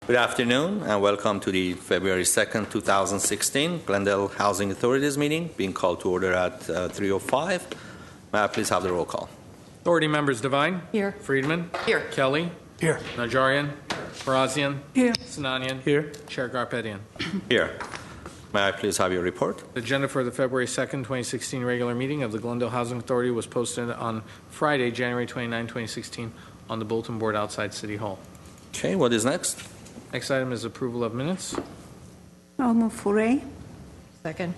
Good afternoon and welcome to the February 2nd, 2016 Glendale Housing Authorities meeting being called to order at 3:05. May I please have the roll call? Authority members Devine. Here. Friedman. Here. Kelly. Here. Najarian. Barazian. Here. Sinanian. Here. Chair Garpetian. Here. May I please have your report? The agenda for the February 2nd, 2016 regular meeting of the Glendale Housing Authority was posted on Friday, January 29, 2016 on the bulletin board outside City Hall. Okay, what is next? Next item is approval of minutes. I'll move for A. Second.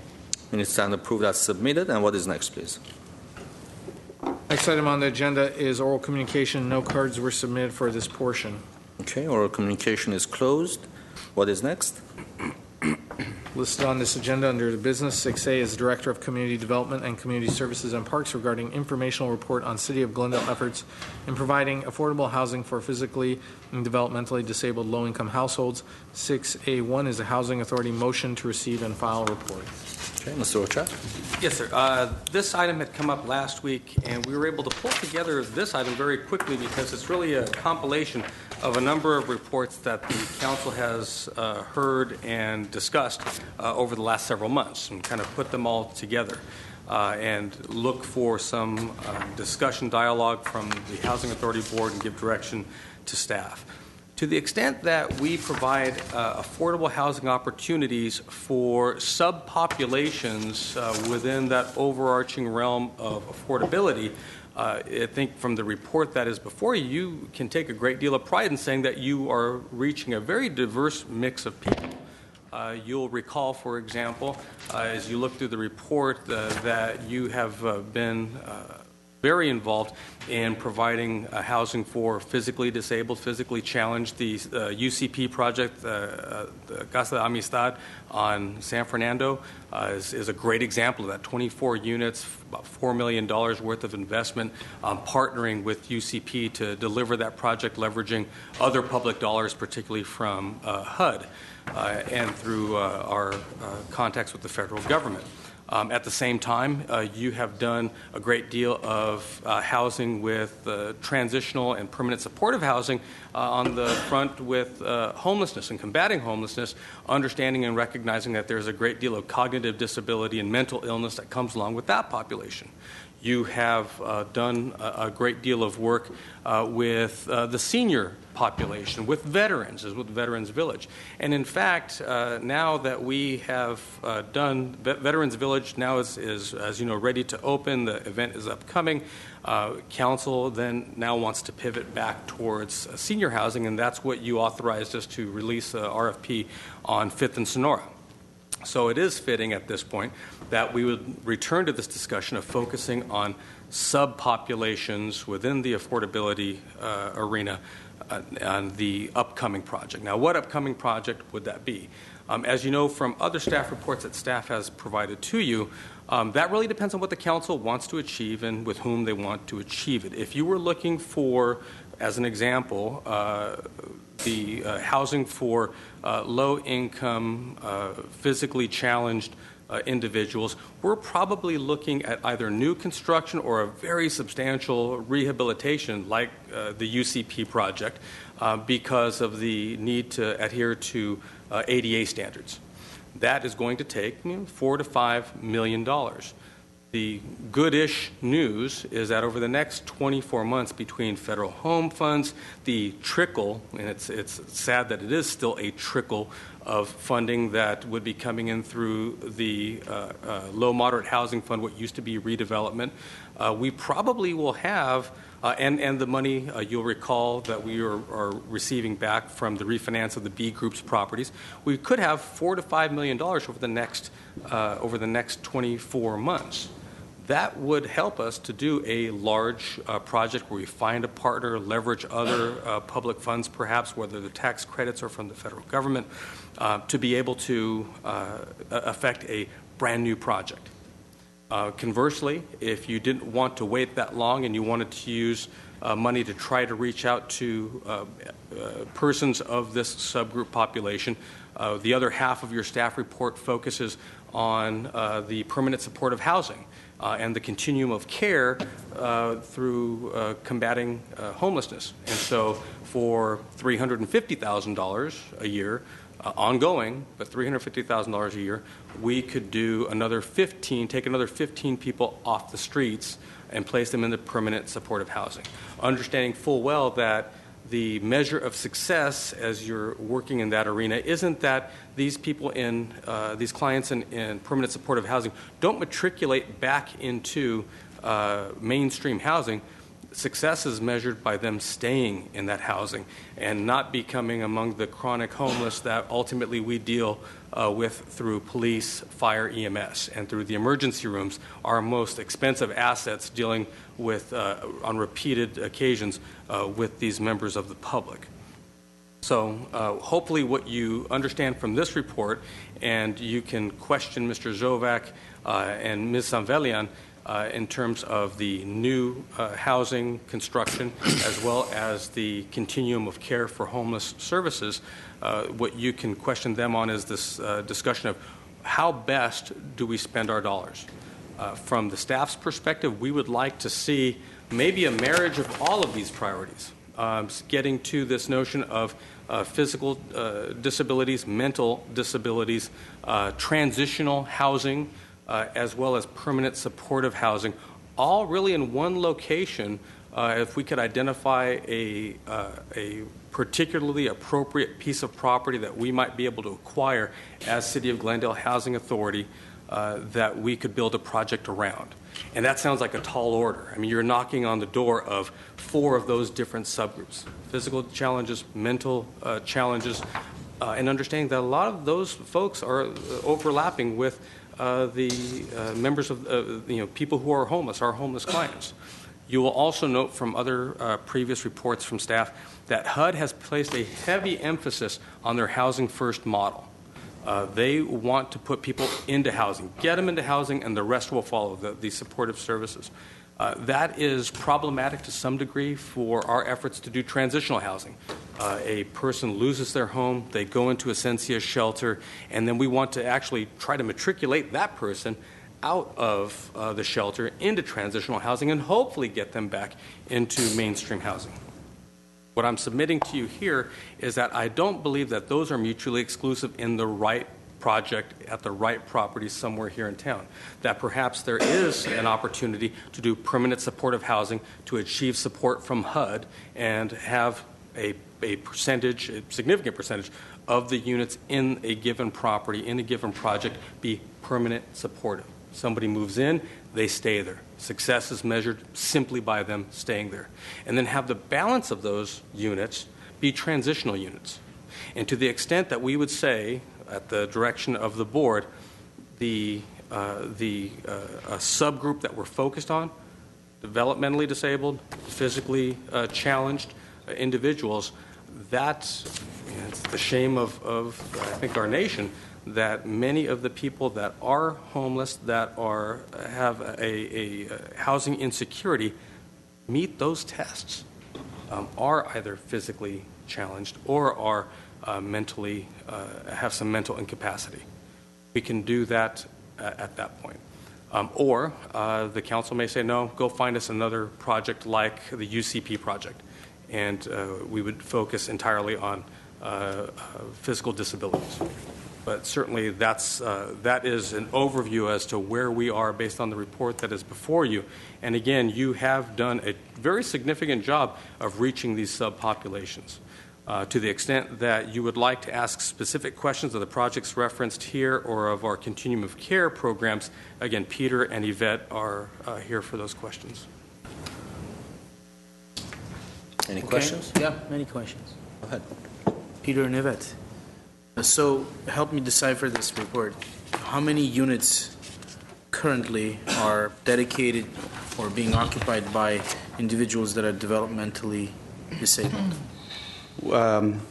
Minutes stand approved as submitted. And what is next, please? Next item on the agenda is oral communication. No cards were submitted for this portion. Okay, oral communication is closed. What is next? Listed on this agenda under the business, 6A is Director of Community Development and Community Services and Parks regarding informational report on City of Glendale efforts in providing affordable housing for physically and developmentally disabled low-income households. 6A1 is a Housing Authority motion to receive and file report. Okay, Mr. Ocha. Yes, sir. This item had come up last week, and we were able to pull together this item very quickly because it's really a compilation of a number of reports that the council has heard and discussed over the last several months, and kind of put them all together and look for some discussion dialogue from the Housing Authority Board and give direction to staff. To the extent that we provide affordable housing opportunities for subpopulations within that overarching realm of affordability, I think from the report that is before you, you can take a great deal of pride in saying that you are reaching a very diverse mix of people. You'll recall, for example, as you look through the report, that you have been very involved in providing housing for physically disabled, physically challenged. The UCP project, the Casa de Amistad on San Fernando, is a great example of that. 24 units, about $4 million worth of investment, partnering with UCP to deliver that project, leveraging other public dollars, particularly from HUD and through our contacts with the federal government. At the same time, you have done a great deal of housing with transitional and permanent supportive housing on the front with homelessness and combating homelessness, understanding and recognizing that there's a great deal of cognitive disability and mental illness that comes along with that population. You have done a great deal of work with the senior population, with veterans, as with Veterans Village. And in fact, now that we have done, Veterans Village now is, as you know, ready to open. The event is upcoming. Council then now wants to pivot back towards senior housing, and that's what you authorized us to release a RFP on 5th and Sonora. So it is fitting at this point that we would return to this discussion of focusing on subpopulations within the affordability arena on the upcoming project. Now, what upcoming project would that be? As you know from other staff reports that staff has provided to you, that really depends on what the council wants to achieve and with whom they want to achieve it. If you were looking for, as an example, the housing for low-income, physically challenged individuals, we're probably looking at either new construction or a very substantial rehabilitation like the UCP project because of the need to adhere to ADA standards. That is going to take $4 to $5 million. The good-ish news is that over the next 24 months between federal home funds, the trickle, and it's sad that it is still a trickle of funding that would be coming in through the low-moderate housing fund, what used to be redevelopment, we probably will have, and the money you'll recall that we are receiving back from the refinance of the B Group's properties, we could have $4 to $5 million over the next 24 months. That would help us to do a large project where we find a partner, leverage other public funds perhaps, whether the tax credits are from the federal government, to be able to affect a brand new project. Conversely, if you didn't want to wait that long and you wanted to use money to try to reach out to persons of this subgroup population, the other half of your staff report focuses on the permanent supportive housing. and the continuum of care through combating homelessness. And so for $350,000 a year, ongoing, but $350,000 a year, we could do take another 15 people off the streets and place them in the permanent supportive housing. Understanding full well that the measure of success as you're working in that arena isn't that these people these clients in permanent supportive housing don't matriculate back into mainstream housing. Success is measured by them staying in that housing and not becoming among the chronic homeless that ultimately we deal with through police, fire, EMS, and through the emergency rooms, our most expensive assets dealing with, on repeated occasions, with these members of the public. So hopefully what you understand from this report, and you can question Mr. Zovac and Ms. Sanvelian in terms of the new housing construction as well as the continuum of care for homeless services. What you can question them on is this discussion of how best do we spend our dollars. From the staff's perspective, we would like to see maybe a marriage of all of these priorities, getting to this notion of physical disabilities, mental disabilities, transitional housing, as well as permanent supportive housing, all really in one location. If we could identify a particularly appropriate piece of property that we might be able to acquire as City of Glendale Housing Authority, that we could build a project around. And that sounds like a tall order. I mean, you're knocking on the door of 4 of those different subgroups: physical challenges, mental challenges, and understanding that a lot of those folks are overlapping with the members of people who are homeless, our homeless clients. You will also note from other previous reports from staff that HUD has placed a heavy emphasis on their housing first model. They want to put people into housing, get them into housing, and the rest will follow, the supportive services. That is problematic to some degree for our efforts to do transitional housing. A person loses their home, they go into a Sensia shelter, and then we want to actually try to matriculate that person out of the shelter into transitional housing and hopefully get them back into mainstream housing. What I'm submitting to you here is that I don't believe that those are mutually exclusive in the right project at the right property somewhere here in town. That perhaps there is an opportunity to do permanent supportive housing to achieve support from HUD and have a significant percentage of the units in a given property, in a given project, be permanent supportive. Somebody moves in, they stay there. Success is measured simply by them staying there. And then have the balance of those units be transitional units. And to the extent that we would say, at the direction of the board, a subgroup that we're focused on, developmentally disabled, physically challenged individuals, it's the shame of I think our nation that many of the people that are homeless, that have a housing insecurity, meet those tests, are either physically challenged or are mentally have some mental incapacity. We can do that at that point. Or the council may say, no, go find us another project like the UCP project. And we would focus entirely on physical disabilities. But certainly that is an overview as to where we are based on the report that is before you. And again, you have done a very significant job of reaching these subpopulations. To the extent that you would like to ask specific questions of the projects referenced here or of our continuum of care programs, again, Peter and Yvette are here for those questions. Any questions? Yeah, many questions. Go ahead. Peter and Yvette. So help me decipher this report. How many units currently are dedicated or being occupied by individuals that are developmentally disabled? Mr.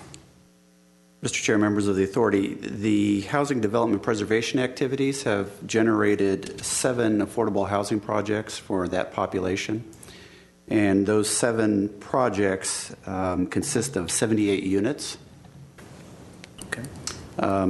Chair, members of the authority, the housing development preservation activities have generated 7 affordable housing projects for that population. And those 7 projects consist of 78 units. Okay.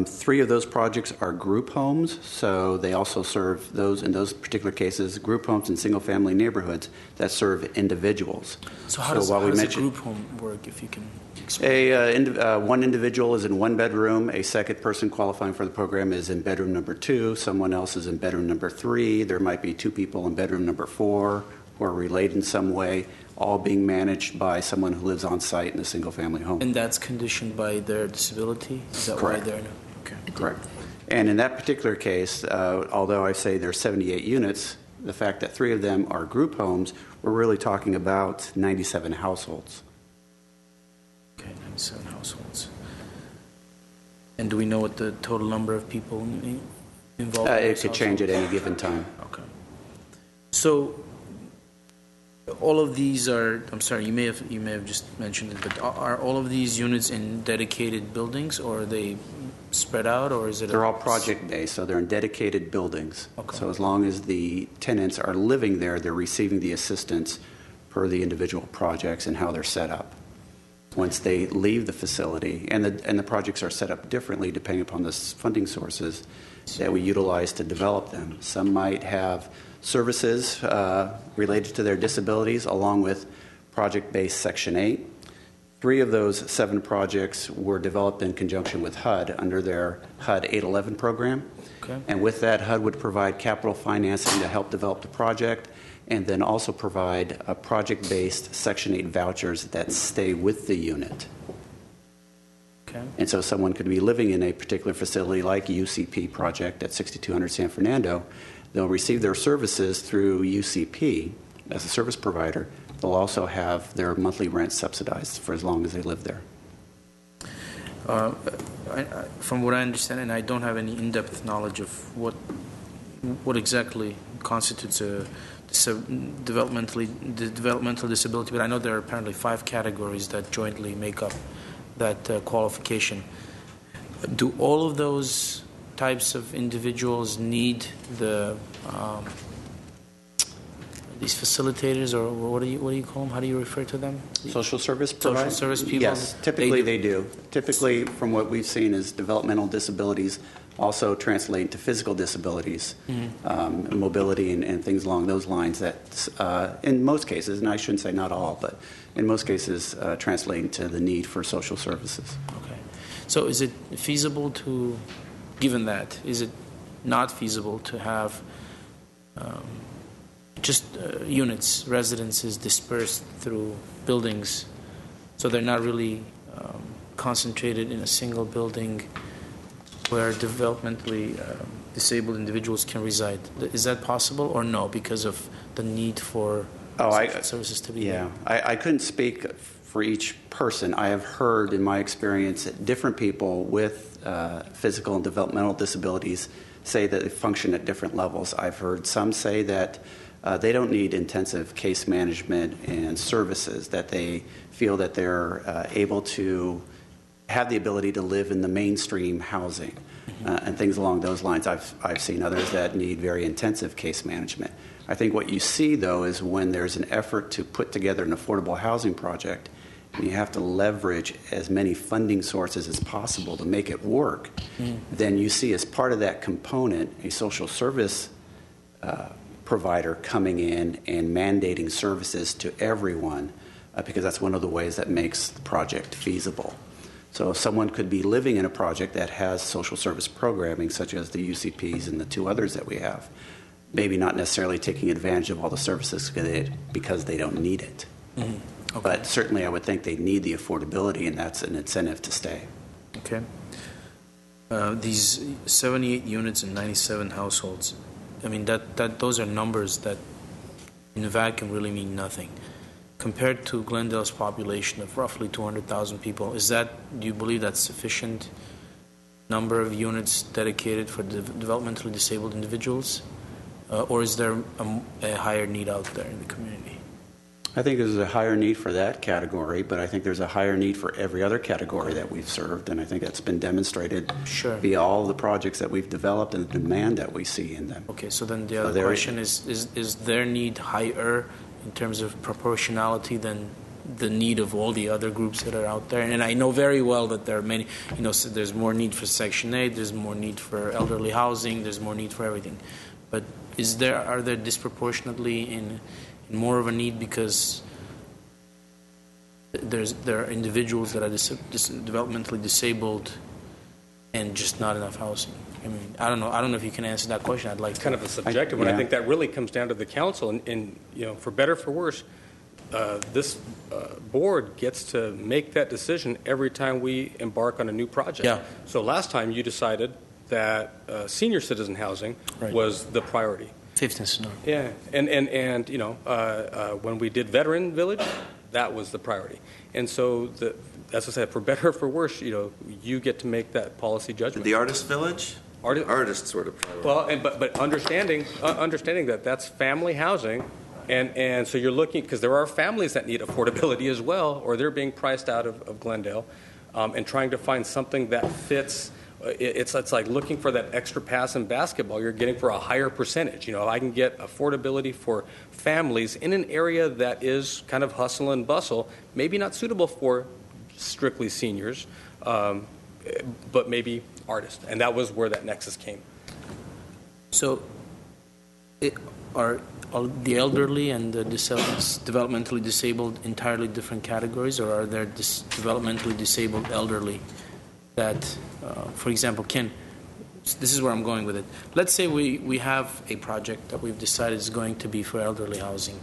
Three of those projects are group homes, so they also serve those, in those particular cases, group homes in single-family neighborhoods that serve individuals. So how does while we a mentioned- group home work, if you can explain? One individual is in one bedroom, a second person qualifying for the program is in bedroom number 2, someone else is in bedroom number 3, there might be 2 people in bedroom number 4 who are related in some way, all being managed by someone who lives on site in a single-family home. And that's conditioned by their disability? Is that Correct. why they're... Okay. Correct. And in that particular case, although I say there's 78 units, the fact that 3 of them are group homes, we're really talking about 97 households. Okay, 97 households. And do we know what the total number of people involved? in It those could change at households? any given time. Okay. So all of these are, I'm sorry, you may have just mentioned it, but are all of these units in dedicated buildings, or are they spread out, or is it? They're all project-based, so they're in dedicated buildings. Okay. So as long as the tenants are living there, they're receiving the assistance per the individual projects and how they're set up. Once they leave the facility, and the projects are set up differently depending upon the funding sources that we utilize to develop them. Some might have services related to their disabilities along with project-based Section 8. 3 of those 7 projects were developed in conjunction with HUD under their HUD 811 program. Okay. And with that, HUD would provide capital financing to help develop the project and then also provide project-based Section 8 vouchers that stay with the unit. Okay. And so someone could be living in a particular facility like UCP project at 6200 San Fernando. They'll receive their services through UCP as a service provider. They'll also have their monthly rent subsidized for as long as they live there. From what I understand, and I don't have any in-depth knowledge of what exactly constitutes a developmental disability, but I know there are apparently 5 categories that jointly make up that qualification. Do all of those types of individuals need these facilitators, or what do you call them? How do you refer to them? Social service providers? Social service people? Yes, typically they do. Typically, from what we've seen, is developmental disabilities also translate into physical disabilities, mobility and things along those lines that in most cases, and I shouldn't say not all, but in most cases translate into the need for social services. Okay. So is it feasible to, given that, is it not feasible to have just units, residences dispersed through buildings, so they're not really concentrated in a single building where developmentally disabled individuals can reside? Is that possible, or no, because of the need for social services to be there? I couldn't speak for each person. I have heard in my experience that different people with physical and developmental disabilities say that they function at different levels. I've heard some say that they don't need intensive case management and services, that they feel that they're able to have the ability to live in the mainstream housing and things along those lines. I've seen others that need very intensive case management. I think what you see, though, is when there's an effort to put together an affordable housing project, and you have to leverage as many funding sources as possible to make it work, then you see as part of that component a social service provider coming in and mandating services to everyone, because that's one of the ways that makes the project feasible. So someone could be living in a project that has social service programming, such as the UCPs and the 2 others that we have, maybe not necessarily taking advantage of all the services because they don't need it. Okay. But certainly I would think they need the affordability, and that's an incentive to stay. Okay. These 78 units and 97 households, I mean, those are numbers that in a vacuum really mean nothing. Compared to Glendale's population of roughly 200,000 people, do you believe that's sufficient number of units dedicated for developmentally disabled individuals? Or is there a higher need out there in the community? I think there's a higher need for that category, but I think there's a higher need for every other category that we've served, and I think that's been demonstrated via all the projects that we've developed and the demand that we see in them. Okay, so then the other question is their need higher in terms of proportionality than the need of all the other groups that are out there. And I know very well that there are many, so there's more need for Section 8, there's more need for elderly housing, there's more need for everything. But are there disproportionately in more of a need because there are individuals that are developmentally disabled and just not enough housing? I mean, I don't know if you can answer that question. I'd like it's kind of a subjective one. I think that really comes down to the council, and for better or for worse, this board gets to make that decision every time we embark on a new project. Yeah. So last time you decided that senior citizen housing was the priority. 15th no. Yeah, and when we did Veteran Village, that was the priority. And so, as I said, for better or for worse, you get to make that policy judgment. The Artist Village? Artist sort of priority. Well, but understanding that that's family housing, and so you're looking, because there are families that need affordability as well, or they're being priced out of Glendale, and trying to find something that fits. It's like looking for that extra pass in basketball. You're getting for a higher percentage. I can get affordability for families in an area that is kind of hustle and bustle, maybe not suitable for strictly seniors, but maybe artists. And that was where that nexus came. So are the elderly and the developmentally disabled entirely different categories, or are there developmentally disabled elderly that, for example, this is where I'm going with it. Let's say we have a project that we've decided is going to be for elderly housing.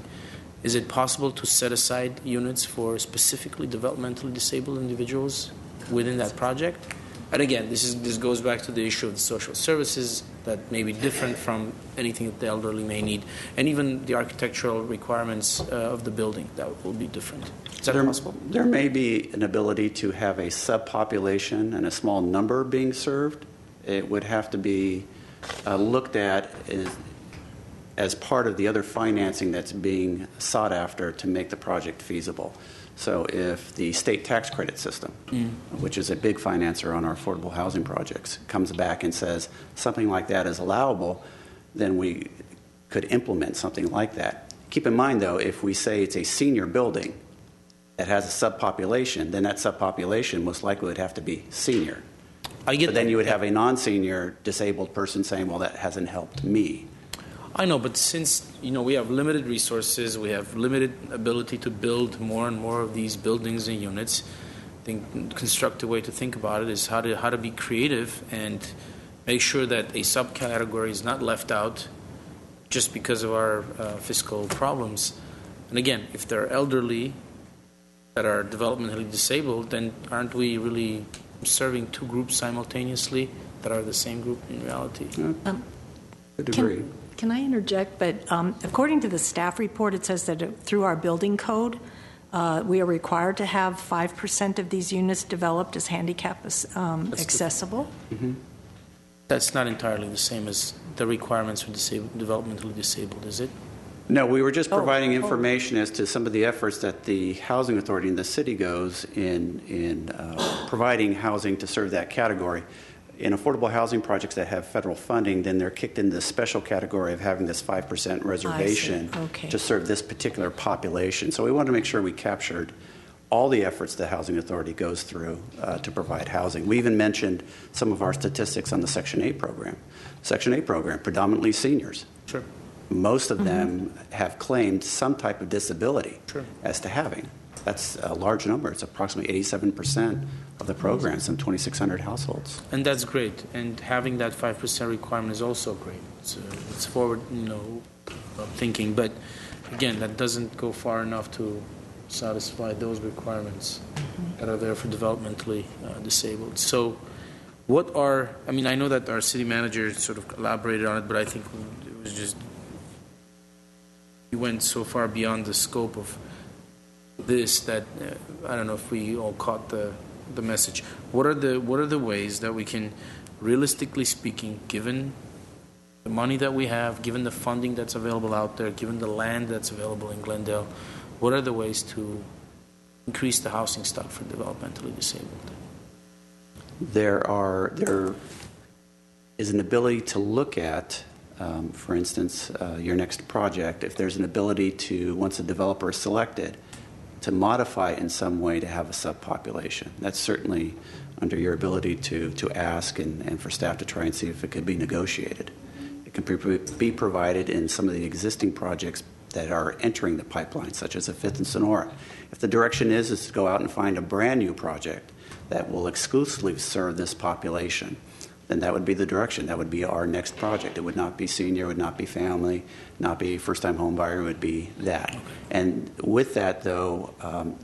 Is it possible to set aside units for specifically developmentally disabled individuals within that project? And again, this goes back to the issue of the social services that may be different from anything that the elderly may need, and even the architectural requirements of the building that will be different. Is that possible? There may be an ability to have a subpopulation and a small number being served. It would have to be looked at as part of the other financing that's being sought after to make the project feasible. So if the state tax credit system, which is a big financer on our affordable housing projects, comes back and says something like that is allowable, then we could implement something like that. Keep in mind, though, if we say it's a senior building that has a subpopulation, then that subpopulation most likely would have to be senior. I get but then you would have a non-senior disabled person saying, well, that hasn't helped me. I know, but since we have limited resources, we have limited ability to build more and more of these buildings and units. I think a constructive way to think about it is how to be creative and make sure that a subcategory is not left out just because of our fiscal problems. And again, if they're elderly that are developmentally disabled, then aren't we really serving two groups simultaneously that are the same group in reality? Good degree. Can I interject? But according to the staff report, it says that through our building code, we are required to have 5% of these units developed as handicap accessible. Mm-hmm. That's not entirely the same as the requirements for developmentally disabled, is it? No, we were just providing information as to some of the efforts that the Housing Authority in the city goes in providing housing to serve that category. In affordable housing projects that have federal funding, then they're kicked into the special category of having this 5% reservation to serve this particular population. So we wanted to make sure we captured all the efforts the Housing Authority goes through to provide housing. We even mentioned some of our statistics on the Section 8 program. Section 8 program, predominantly seniors. Sure. Most of them have claimed some type of disability as to having. That's a large number. It's approximately 87% of the program, some 2,600 households. And that's great. And having that 5% requirement is also great. It's forward, thinking. But again, that doesn't go far enough to satisfy those requirements that are there for developmentally disabled. So I know that our city manager sort of elaborated on it, but I think it was just, he went so far beyond the scope of this that I don't know if we all caught the message. What are the ways that we can, realistically speaking, given the money that we have, given the funding that's available out there, given the land that's available in Glendale, what are the ways to increase the housing stock for developmentally disabled? There is an ability to look at, for instance, your next project, if there's an ability to, once a developer is selected, to modify in some way to have a subpopulation. That's certainly under your ability to ask and for staff to try and see if it could be negotiated. It can be provided in some of the existing projects that are entering the pipeline, such as a Fifth and Sonora. If the direction is to go out and find a brand new project that will exclusively serve this population, then that would be the direction. That would be our next project. It would not be senior, it would not be family, not be first-time home buyer, it would be that. And with that, though,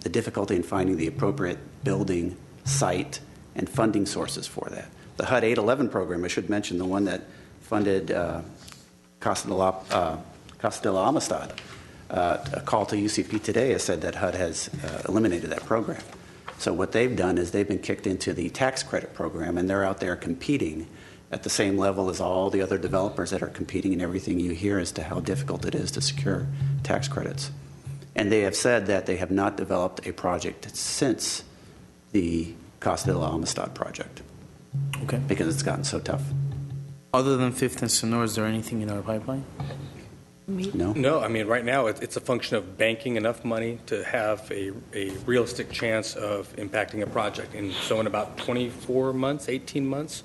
the difficulty in finding the appropriate building, site, and funding sources for that. The HUD 811 program, I should mention, the one that funded Casa de la Amistad, a call to UCP today has said that HUD has eliminated that program. So what they've done is they've been kicked into the tax credit program, and they're out there competing at the same level as all the other developers that are competing, and everything you hear as to how difficult it is to secure tax credits. And they have said that they have not developed a project since the Casa de la Amistad project. Okay. Because it's gotten so tough. Other than Fifth and Sonora, is there anything in our pipeline? No? No, I mean, right now, it's a function of banking enough money to have a realistic chance of impacting a project. And so in about 24 months, 18 months,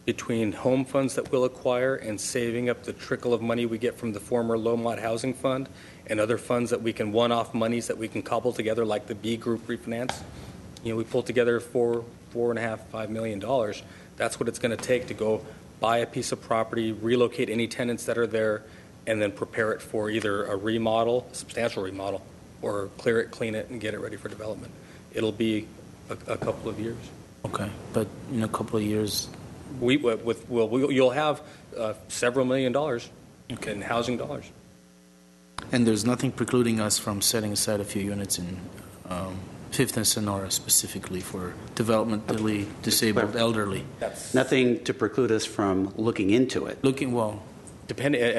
between home funds that we'll acquire and saving up the trickle of money we get from the former low-mod housing fund and other funds that we can one-off monies that we can cobble together, like the B group refinance, we pulled together $4.5 million. That's what it's going to take to go buy a piece of property, relocate any tenants that are there, and then prepare it for either a remodel, substantial remodel, or clear it, clean it, and get it ready for development. It'll be a couple of years. Okay, but in a couple of years, You'll have several $1 million in housing dollars. and there's nothing precluding us from setting aside a few units in Fifth and Sonora specifically for developmentally disabled elderly. Nothing to preclude us from looking into it. I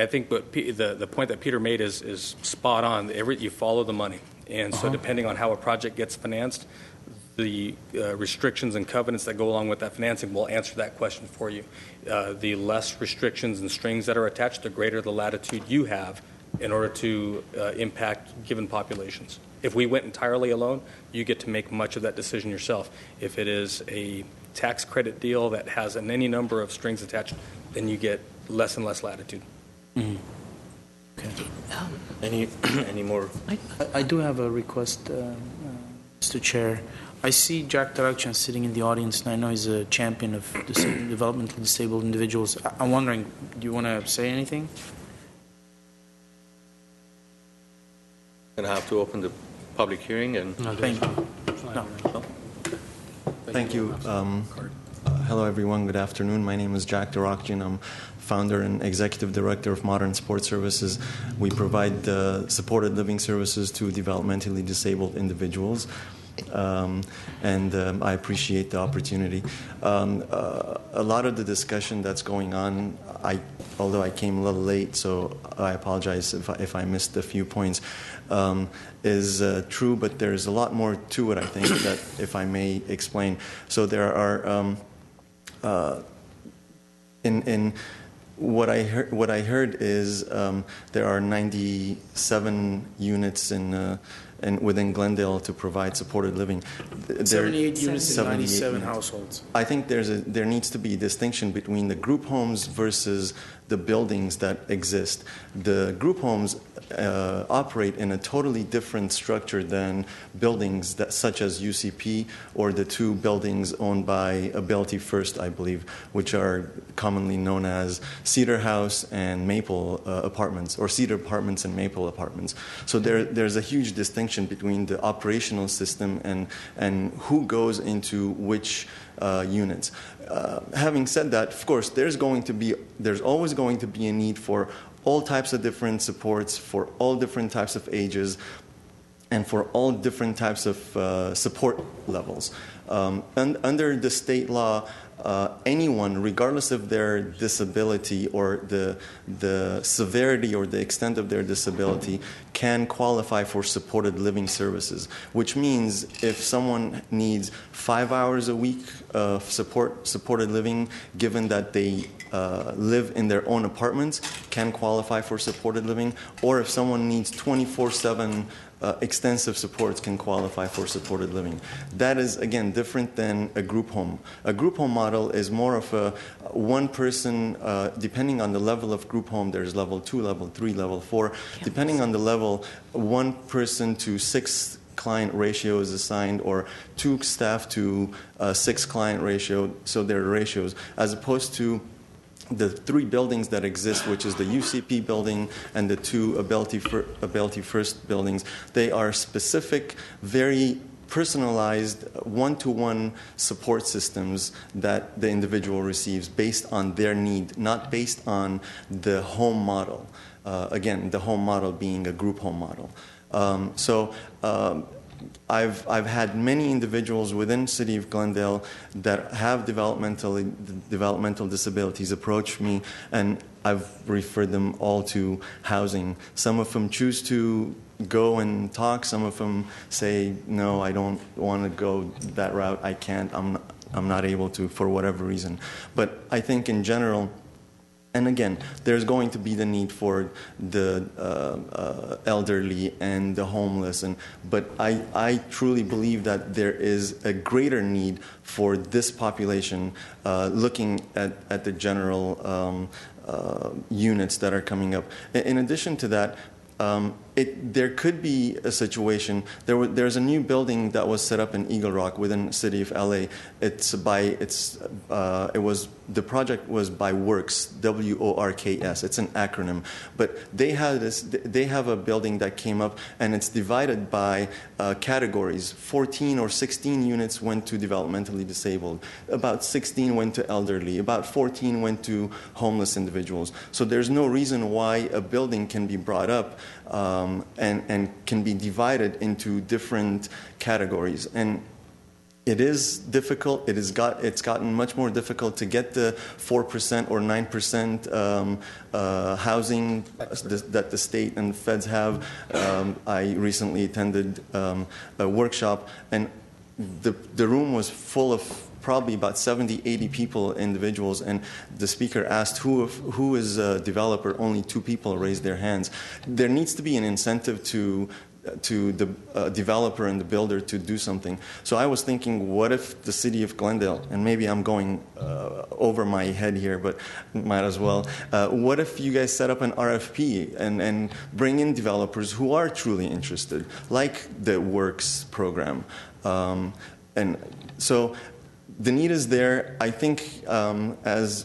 think the point that Peter made is spot on. You follow the money. And so depending on how a project gets financed, the restrictions and covenants that go along with that financing will answer that question for you. The less restrictions and strings that are attached, the greater the latitude you have in order to impact given populations. If we went entirely alone, you get to make much of that decision yourself. If it is a tax credit deal that has any number of strings attached, then you get less and less latitude. Mm-hmm. Okay. Any more? I do have a request, Mr. Chair. I see Jack Tarakchan sitting in the audience, and I know he's a champion of developmentally disabled individuals. I'm wondering, do you want to say anything? Going to have to open the public hearing and. Thank you. No. Thank you. Hello, everyone. Good afternoon. My name is Jack Tarakchan. I'm founder and executive director of Modern Sport Services. We provide supported living services to developmentally disabled individuals. And I appreciate the opportunity. A lot of the discussion that's going on, although I came a little late, so I apologize if I missed a few points, is true, but there's a lot more to it, I think, that if I may explain. So there are, in what I heard is there are 97 units within Glendale to provide supported living. 78 units in 97 households. I think there needs to be a distinction between the group homes versus the buildings that exist. The group homes operate in a totally different structure than buildings such as UCP or the two buildings owned by Ability First, I believe, which are commonly known as Cedar House and Maple Apartments, or Cedar Apartments and Maple Apartments. So there's a huge distinction between the operational system and who goes into which units. Having said that, of course, there's always going to be a need for all types of different supports for all different types of ages and for all different types of support levels. And under the state law, anyone, regardless of their disability or the severity or the extent of their disability, can qualify for supported living services, which means if someone needs 5 hours a week of supported living, given that they live in their own apartments, can qualify for supported living, or if someone needs 24/7 extensive supports can qualify for supported living. That is, again, different than a group home. A group home model is more of a one person, depending on the level of group home, there's level 2, level 3, level 4. Depending on the level, 1 person to 6 client ratio is assigned, or 2 staff to 6 client ratio, so there are ratios, as opposed to the 3 buildings that exist, which is the UCP building and the 2 Ability First buildings. They are specific, very personalized, one-to-one support systems that the individual receives based on their need, not based on the home model. Again, the home model being a group home model. I've had many individuals within the city of Glendale that have developmental disabilities approach me, and I've referred them all to housing. Some of them choose to go and talk. Some of them say, no, I don't want to go that route. I can't. I'm not able to for whatever reason. But I think in general, and again, there's going to be the need for the elderly and the homeless, but I truly believe that there is a greater need for this population, looking at the general units that are coming up. In addition to that, there could be a situation. There's a new building that was set up in Eagle Rock within the city of LA. The project was by Works, WORKS. It's an acronym, but they have a building that came up, and it's divided by categories. 14 or 16 units went to developmentally disabled. About 16 went to elderly. About 14 went to homeless individuals. So there's no reason why a building can be brought up and can be divided into different categories. And it is difficult. It's gotten much more difficult to get the 4% or 9% housing that the state and feds have. I recently attended a workshop, and the room was full of probably about 70, 80 people, individuals, and the speaker asked who is a developer. Only 2 people raised their hands. There needs to be an incentive to the developer and the builder to do something. So I was thinking, what if the city of Glendale, and maybe I'm going over my head here, but might as well, what if you guys set up an RFP and bring in developers who are truly interested, like the Works program? And so the need is there. I think, as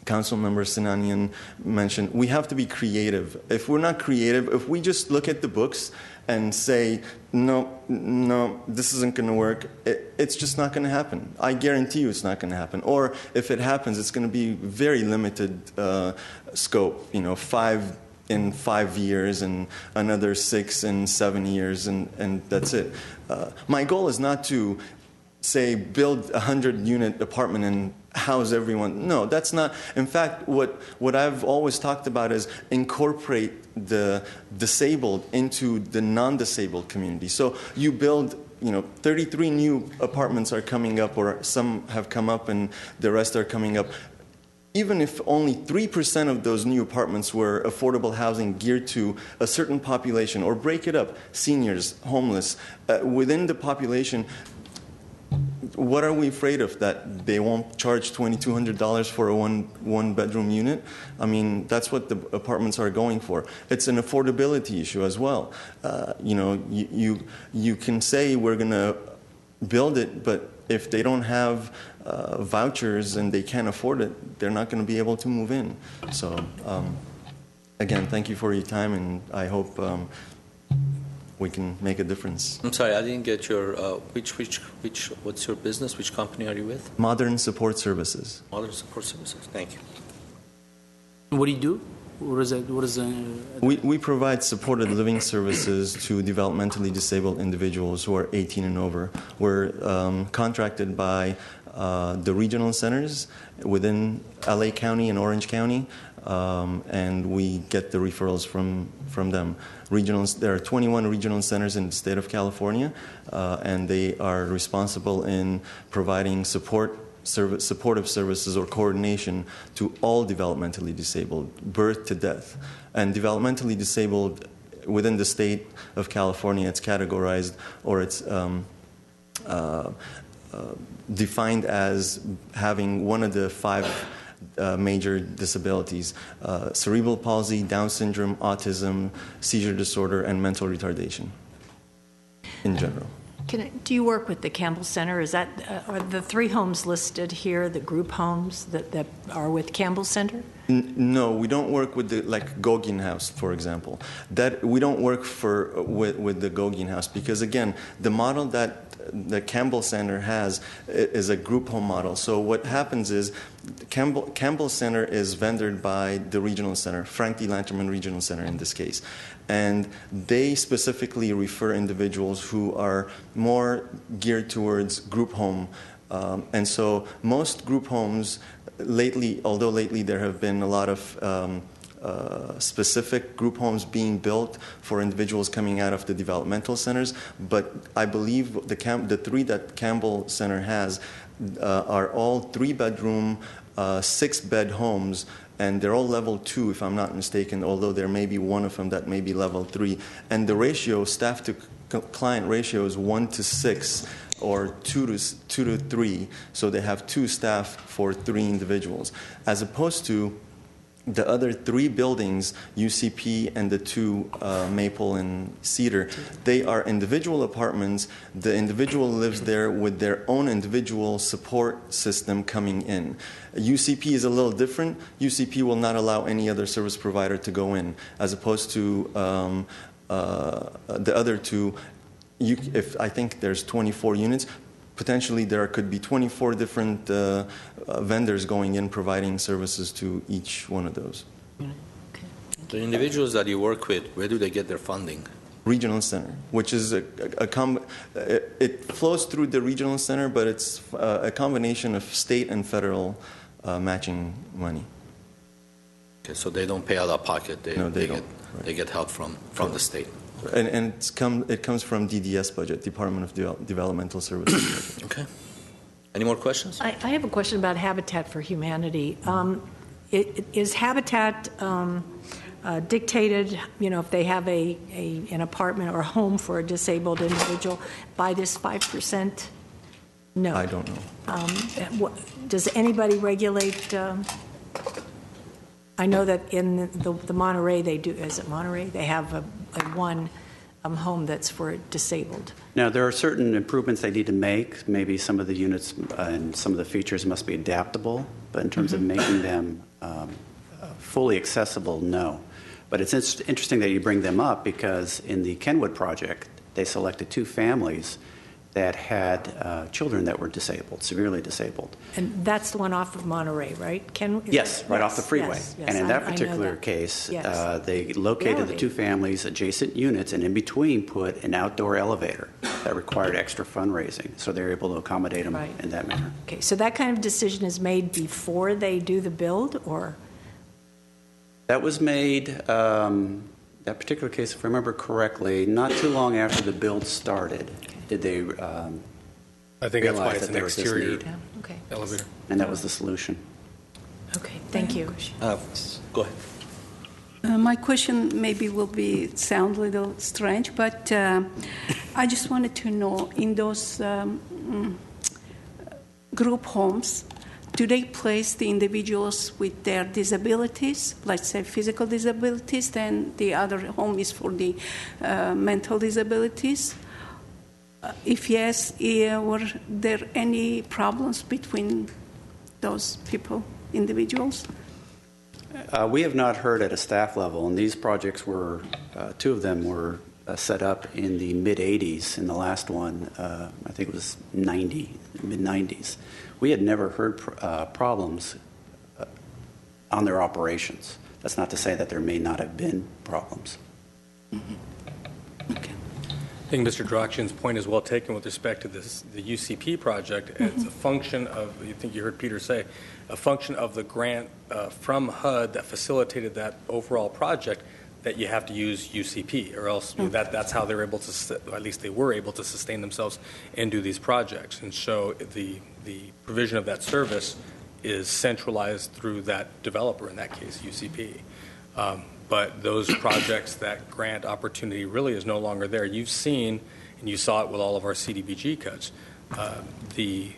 Councilmember Sinanian mentioned, we have to be creative. If we're not creative, if we just look at the books and say, no, this isn't going to work, it's just not going to happen. I guarantee you it's not going to happen. Or if it happens, it's going to be very limited scope, 5 in 5 years and another 6 in 7 years, and that's it. My goal is not to say build a 100-unit apartment and house everyone. No, that's not. In fact, what I've always talked about is incorporate the disabled into the non-disabled community. So you build, 33 new apartments are coming up, or some have come up and the rest are coming up. Even if only 3% of those new apartments were affordable housing geared to a certain population, or break it up, seniors, homeless, within the population, what are we afraid of? That they won't charge $2,200 for a one-bedroom unit? I mean, that's what the apartments are going for. It's an affordability issue as well. You can say we're going to build it, but if they don't have vouchers and they can't afford it, they're not going to be able to move in. So, again, thank you for your time, and I hope we can make a difference. I'm sorry, I didn't get your, what's your business? Which company are you with? Modern Support Services. Modern Support Services, thank you. What do you do? What is that? We provide supported living services to developmentally disabled individuals who are 18 and over. We're contracted by the regional centers within LA County and Orange County, and we get the referrals from them. There are 21 regional centers in the state of California, and they are responsible in providing supportive services or coordination to all developmentally disabled, birth to death. And developmentally disabled, within the state of California, it's categorized or it's defined as having one of the 5 major disabilities: cerebral palsy, Down syndrome, autism, seizure disorder, and mental retardation in general. Do you work with the Campbell Center? Is that are the 3 homes listed here the group homes that are with Campbell Center? No, we don't work with the Gauguin House, for example. That we don't work with the Gauguin House because, again, the model that the Campbell Center has is a group home model. So what happens is Campbell Center is vendored by the regional center, Frank D. Lanterman Regional Center in this case. And they specifically refer individuals who are more geared towards group home. And so most group homes although lately there have been a lot of specific group homes being built for individuals coming out of the developmental centers, but I believe the 3 that Campbell Center has are all 3-bedroom, 6-bed homes, and they're all level 2, if I'm not mistaken, although there may be one of them that may be level 3. And the ratio, staff to client ratio, is 1 to 6 or 2 to 3. So they have 2 staff for 3 individuals, as opposed to the other 3 buildings, UCP and the 2 Maple and Cedar. They are individual apartments. The individual lives there with their own individual support system coming in. UCP is a little different. UCP will not allow any other service provider to go in, as opposed to the other 2. If I think there's 24 units, potentially there could be 24 different vendors going in providing services to each one of those. Okay. The individuals that you work with, where do they get their funding? Regional center, which is it flows through the regional center, but it's a combination of state and federal matching money. Okay, so they don't pay out of pocket. They get help from the state. And it comes from DDS budget, Department of Developmental Services. Okay. Any more questions? I have a question about Habitat for Humanity. Is Habitat dictated, if they have an apartment or a home for a disabled individual, by this 5%? No. I don't know. Does anybody regulate? I know that in the Monterey, they do. Is it Monterey? They have a one home that's for disabled. Now, there are certain improvements they need to make. Maybe some of the units and some of the features must be adaptable, but in terms of making them fully accessible, no. But it's interesting that you bring them up because in the Kenwood project, they selected 2 families that had children that were disabled, severely disabled. And that's the one off of Monterey, right? Yes, right off the freeway. Yes, and in that particular case, they located the 2 families, adjacent units, and in between put an outdoor elevator that required extra fundraising. So they're able to accommodate them in that manner. Okay, so that kind of decision is made before they do the build, or? That was made, that particular case, if I remember correctly, not too long after the build started. Did they I think that's why it's that an there was this exterior need? Okay. elevator. And that was the solution. Okay, thank you. Go ahead. My question maybe will sound a little strange, but I just wanted to know, in those group homes, do they place the individuals with their disabilities, let's say physical disabilities, then the other home is for the mental disabilities? If yes, were there any problems between those people, individuals? We have not heard at a staff level, and these projects were, 2 of them were set up in the mid-'80s, and the last one, I think it was mid-'90s. We had never heard problems on their operations. That's not to say that there may not have been problems. Mm-hmm. Okay. I think Mr. Drokshin's point is well taken with respect to the UCP project. It's a function of, I think you heard Peter say, a function of the grant from HUD that facilitated that overall project, that you have to use UCP, or else that's how they're able to, at least they were able to sustain themselves and do these projects. And so the provision of that service is centralized through that developer, in that case UCP. but those projects, that grant opportunity really is no longer there. You've seen, and you saw it with all of our CDBG cuts, the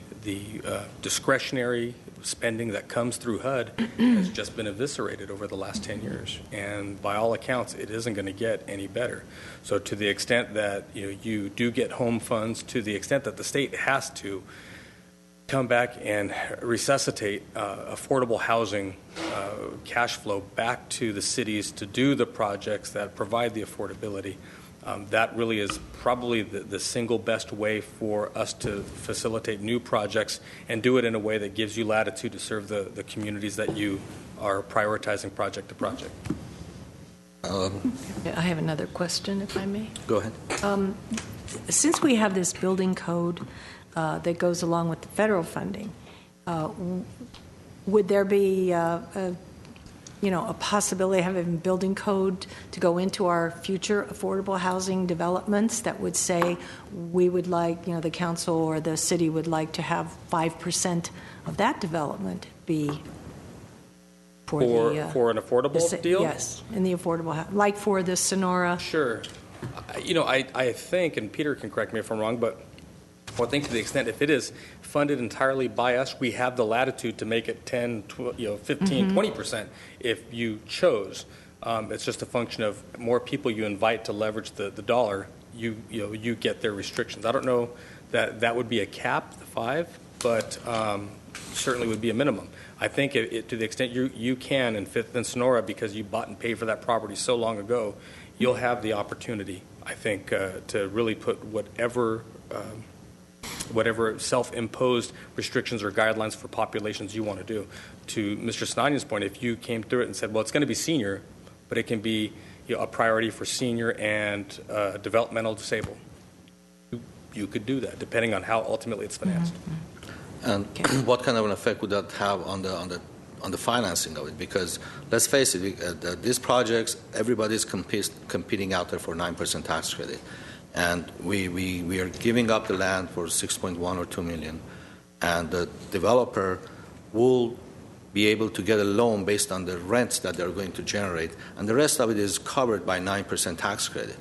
discretionary spending that comes through HUD has just been eviscerated over the last 10 years. And by all accounts, it isn't going to get any better. So to the extent that you do get home funds, to the extent that the state has to come back and resuscitate affordable housing cash flow back to the cities to do the projects that provide the affordability, that really is probably the single best way for us to facilitate new projects and do it in a way that gives you latitude to serve the communities that you are prioritizing project to project. I have another question, if I may. Go ahead. Since we have this building code that goes along with the federal funding, would there be a possibility of having a building code to go into our future affordable housing developments that would say we would like, the council or the city would like to have 5% of that development be for an affordable deal? Yes, in the affordable housing, like for the Sonora. Sure. I think, and Peter can correct me if I'm wrong, but I think to the extent if it is funded entirely by us, we have the latitude to make it 10, 15, 20% if you chose. It's just a function of more people you invite to leverage the dollar, you get their restrictions. I don't know that would be a cap, the 5, but certainly would be a minimum. I think to the extent you can in Fifth and Sonora, because you bought and paid for that property so long ago, you'll have the opportunity, I think, to really put whatever self-imposed restrictions or guidelines for populations you want to do. To Mr. Snanian's point, if you came through it and said, well, it's going to be senior, but it can be a priority for senior and developmental disabled, you could do that, depending on how ultimately it's financed. And what kind of an effect would that have on the financing of it? Because let's face it, these projects, everybody's competing out there for 9% tax credit. And we are giving up the land for $6.1 or $2 million, and the developer will be able to get a loan based on the rents that they're going to generate, and the rest of it is covered by 9% tax credit.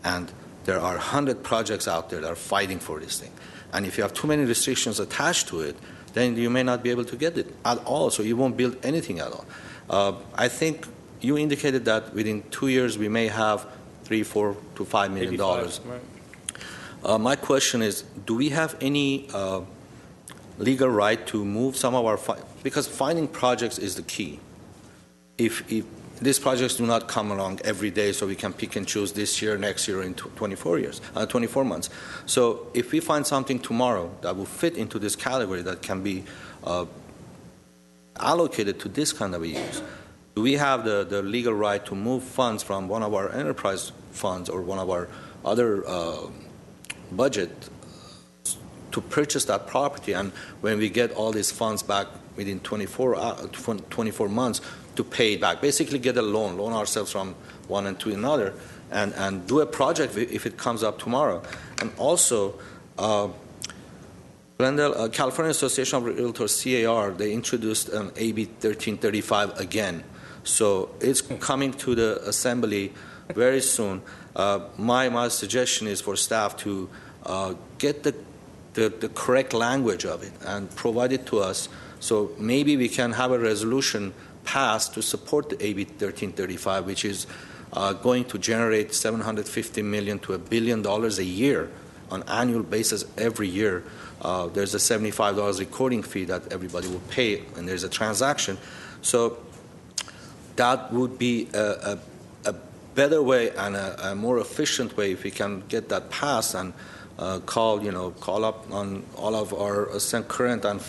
And there are 100 projects out there that are fighting for this thing. And if you have too many restrictions attached to it, then you may not be able to get it at all, so you won't build anything at all. I think you indicated that within 2 years we may have $3, $4 to $5 million. Right. My question is, do we have any legal right to move some of our because finding projects is the key. If these projects do not come along every day, so we can pick and choose this year, next year, in 24 months. So if we find something tomorrow that will fit into this category that can be allocated to this kind of a use, do we have the legal right to move funds from one of our enterprise funds or one of our other budget to purchase that property? And when we get all these funds back within 24 months, to pay it back, basically get a loan ourselves from one end to another, and do a project if it comes up tomorrow. And also, Glendale, California Association of Realtors, CAR, they introduced an AB 1335 again. So it's coming to the assembly very soon. My suggestion is for staff to get the correct language of it and provide it to us, so maybe we can have a resolution passed to support the AB 1335, which is going to generate $750 million to $1 billion a year on annual basis every year. There's a $75 recording fee that everybody will pay, and there's a transaction. So that would be a better way and a more efficient way if we can get that passed and call up on all of our current and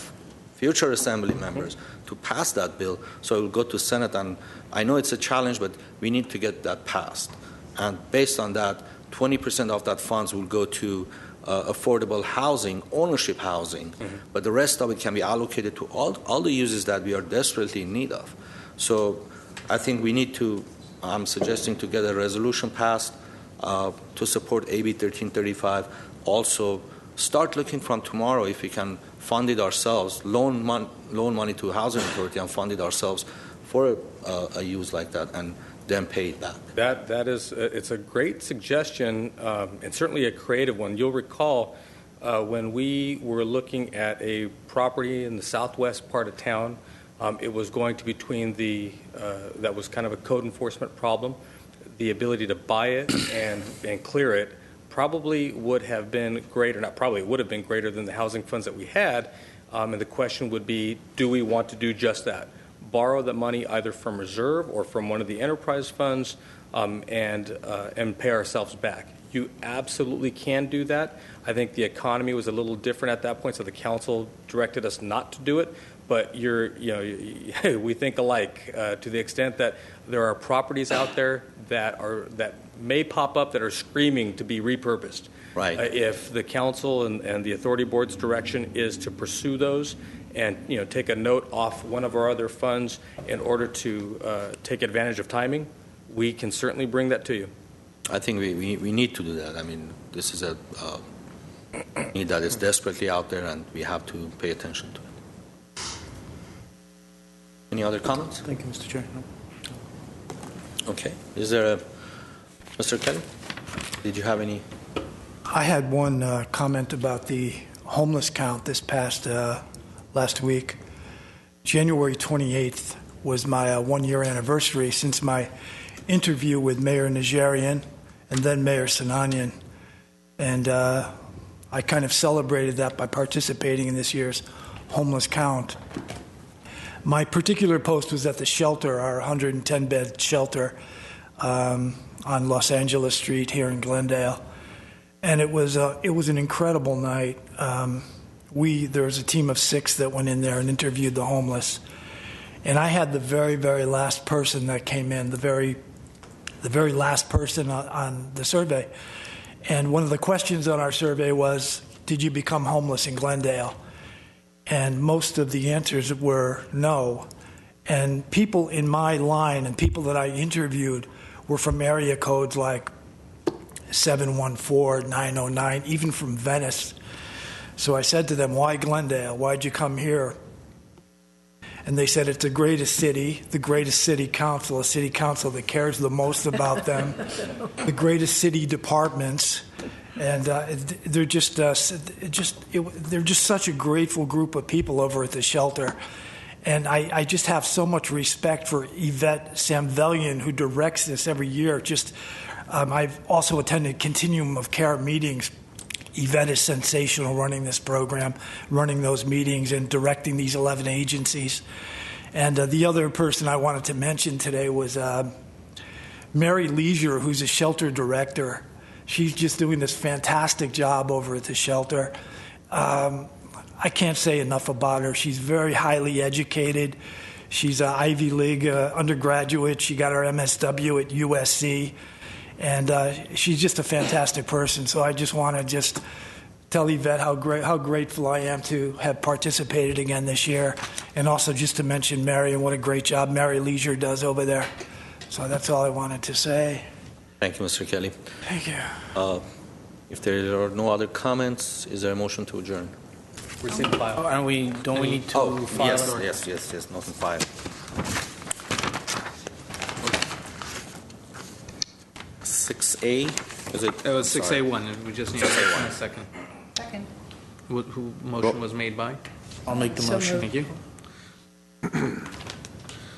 future assembly members to pass that bill, so it will go to Senate. And I know it's a challenge, but we need to get that passed. And based on that, 20% of that funds will go to affordable housing, ownership housing, but the rest of it can be allocated to all the uses that we are desperately in need of. So I think we need to, I'm suggesting to get a resolution passed to support AB 1335. Also, start looking from tomorrow if we can fund it ourselves, loan money to Housing Authority and fund it ourselves for a use like that, and then pay it back. That is, it's a great suggestion, and certainly a creative one. You'll recall when we were looking at a property in the southwest part of town, it was going to between that was kind of a code enforcement problem. The ability to buy it and clear it probably would have been greater, not probably, it would have been greater than the housing funds that we had. And the question would be, do we want to do just that? Borrow the money either from reserve or from one of the enterprise funds and pay ourselves back. You absolutely can do that. I think the economy was a little different at that point, so the council directed us not to do it. But we think alike to the extent that there are properties out there that may pop up that are screaming to be repurposed. Right. If the council and the authority board's direction is to pursue those and take a note off one of our other funds in order to take advantage of timing, we can certainly bring that to you. I think we need to do that. I mean, this is a need that is desperately out there, and we have to pay attention to it. Any other comments? Thank you, Mr. Chair. No. Okay. Is there Mr. Kelly? Did you have any? I had one comment about the homeless count this past last week. January 28th was my one-year anniversary since my interview with Mayor Najarian and then Mayor Sinanian. And I kind of celebrated that by participating in this year's homeless count. My particular post was at the shelter, our 110-bed shelter on Los Angeles Street here in Glendale. And it was an incredible night. There was a team of 6 that went in there and interviewed the homeless. And I had the very, very last person that came in, the very last person on the survey. And one of the questions on our survey was, did you become homeless in Glendale? And most of the answers were no. And people in my line and people that I interviewed were from area codes like 714, 909, even from Venice. So I said to them, why Glendale? Why'd you come here? And they said, it's the greatest city council, a city council that cares the most about them, the greatest city departments. And they're just such a grateful group of people over at the shelter. And I just have so much respect for Yvette Samvelian, who directs this every year. I've also attended Continuum of Care meetings. Yvette is sensational running this program, running those meetings and directing these 11 agencies. And the other person I wanted to mention today was Mary Leisure, who's a shelter director. She's just doing this fantastic job over at the shelter. I can't say enough about her. She's very highly educated. She's an Ivy League undergraduate. She got her MSW at USC. And she's just a fantastic person. So I just want to tell Yvette how grateful I am to have participated again this year. And also just to mention Mary and what a great job Mary Leisure does over there. So that's all I wanted to say. Thank you, Mr. Kelly. Thank you. If there are no other comments, is there a motion to adjourn? Receive the file. Don't we need to file? Yes, nothing filed. 6A, is it? It was 6A1. We just need a second. Second. Who motion was made by? I'll make the motion. Thank you.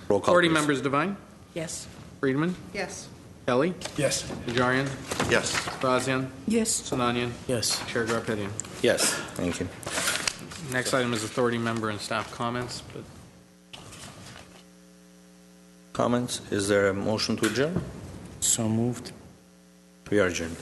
Roll call, Authority please. members Devine, Yes. Friedman, Yes. Kelly, Yes. Najarian, Yes. Razian, Yes. Sinanian, Yes. Chair Garpetian. Yes, thank you. Next item is authority member and staff comments. But Comments? Is there a motion to adjourn? So moved. We are adjourned.